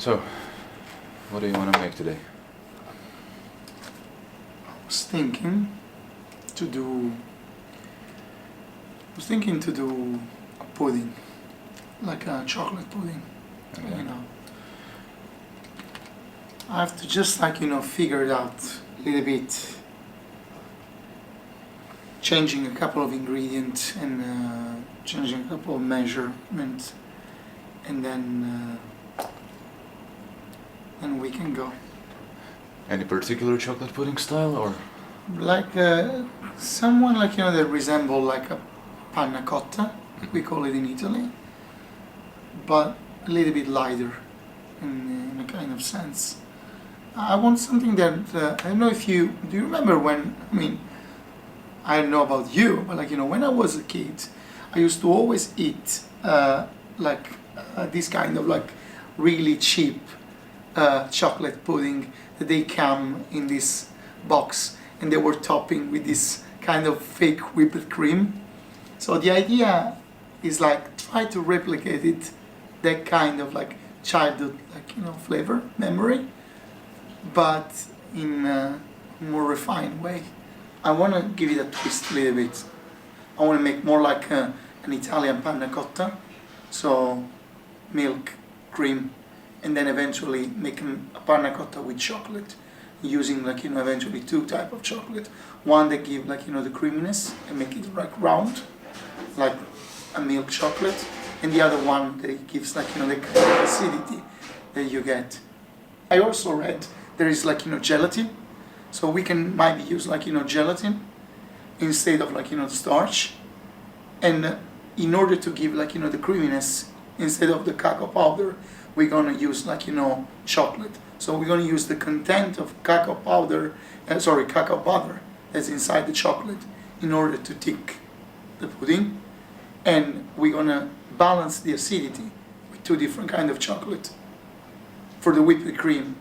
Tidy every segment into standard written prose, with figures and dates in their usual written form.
So, what do you want to make today? I was thinking to do a pudding, like a chocolate pudding. Okay. You know, I have to just figure it out a little bit, changing a couple of ingredients and changing a couple of measurements, and then we can go. Any particular chocolate pudding style, or? Like someone that resemble like a panna cotta, we call it in Italy, but a little bit lighter in a kind of sense. I want something that I don't know if do you remember when, I don't know about you, but when I was a kid, I used to always eat this kind of really cheap chocolate pudding that they come in this box and they were topping with this kind of fake whipped cream. So the idea is try to replicate it, that kind of childhood flavor, memory, but in a more refined way. I want to give it a twist a little bit. I want to make more like an Italian panna cotta, so milk, cream, and then eventually make a panna cotta with chocolate, using eventually two type of chocolate. One that give the creaminess and make it round, like a milk chocolate, and the other one that it gives the kind of acidity that you get. I also read there is gelatin, so we can maybe use gelatin instead of the starch, and in order to give the creaminess, instead of the cacao powder, we're gonna use chocolate. So we're gonna use the content of cacao butter that's inside the chocolate in order to thick the pudding, and we're gonna balance the acidity with two different kind of chocolate. For the whipped cream,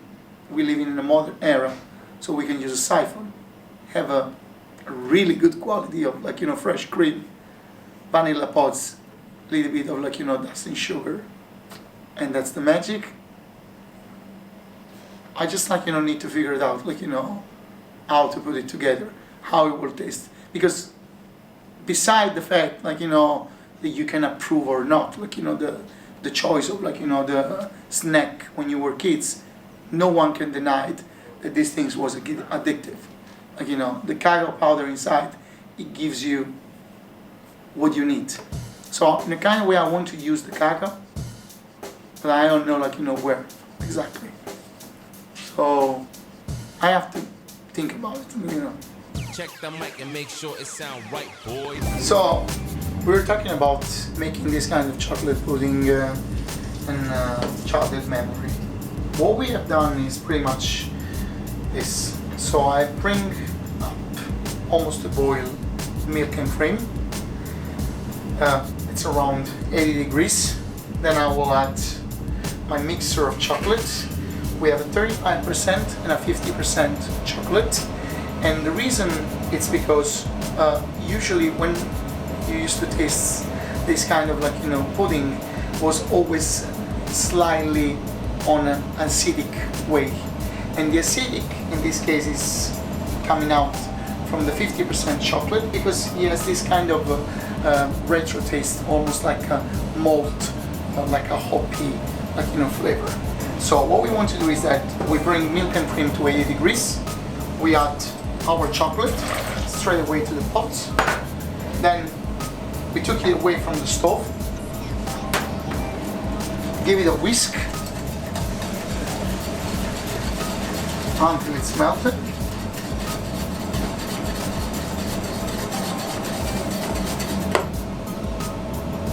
we live in a modern era, so we can use a siphon, have a really good quality of fresh cream, vanilla pods, a little bit of dusting sugar, and that's the magic. I just need to figure it out, how to put it together, how it will taste, because beside the fact that you can approve or not, the choice of the snack when you were kids, no one can deny it, that these things was addictive. The cacao powder inside, it gives you what you need. So in a kind of way I want to use the cacao, but I don't know where exactly. So I have to think about it, Check the mic and make sure it sound right, boys. So we were talking about making this kind of chocolate pudding and childhood memory. What we have done is pretty much this. So I bring up almost to boil milk and cream. It's around 80 degrees. Then I will add my mixture of chocolate. We have a 35% and a 50% chocolate. And the reason it's because usually when you used to taste this kind of pudding was always slightly on an acidic way. And the acidic in this case is coming out from the 50% chocolate because it has this kind of retro taste, almost like a malt, like a hoppy flavor. So what we want to do is that we bring milk and cream to 80 degrees. We add our chocolate straight away to the pot. Then we took it away from the stove. Give it a whisk until it's melted.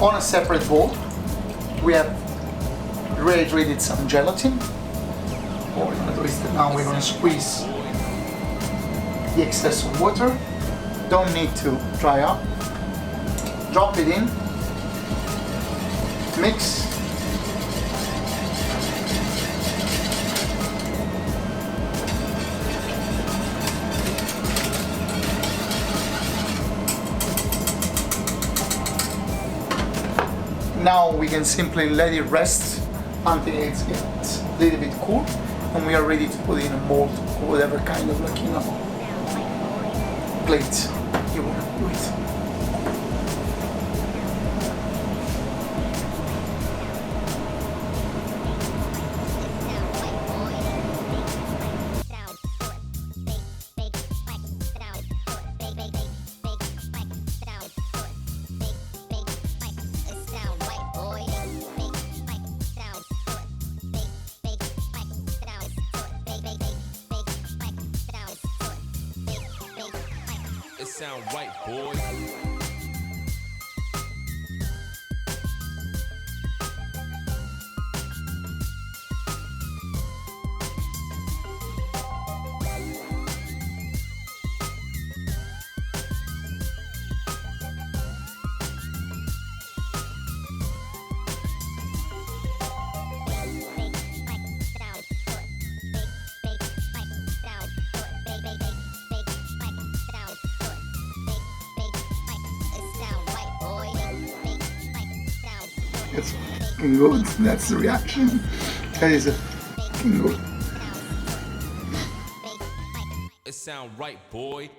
On a separate bowl, we have rehydrated some gelatin. What we're going to do is that now we're going to squeeze the excess of water. Don't need to dry up. Drop it in. Mix. Now we can simply let it rest until it gets a little bit cool, and we are ready to put in a mold or whatever kind of like, you know, plate you want to do it. It sound right, boy. It's fucking good. That's the reaction. That is a fucking good. It sound right, boy.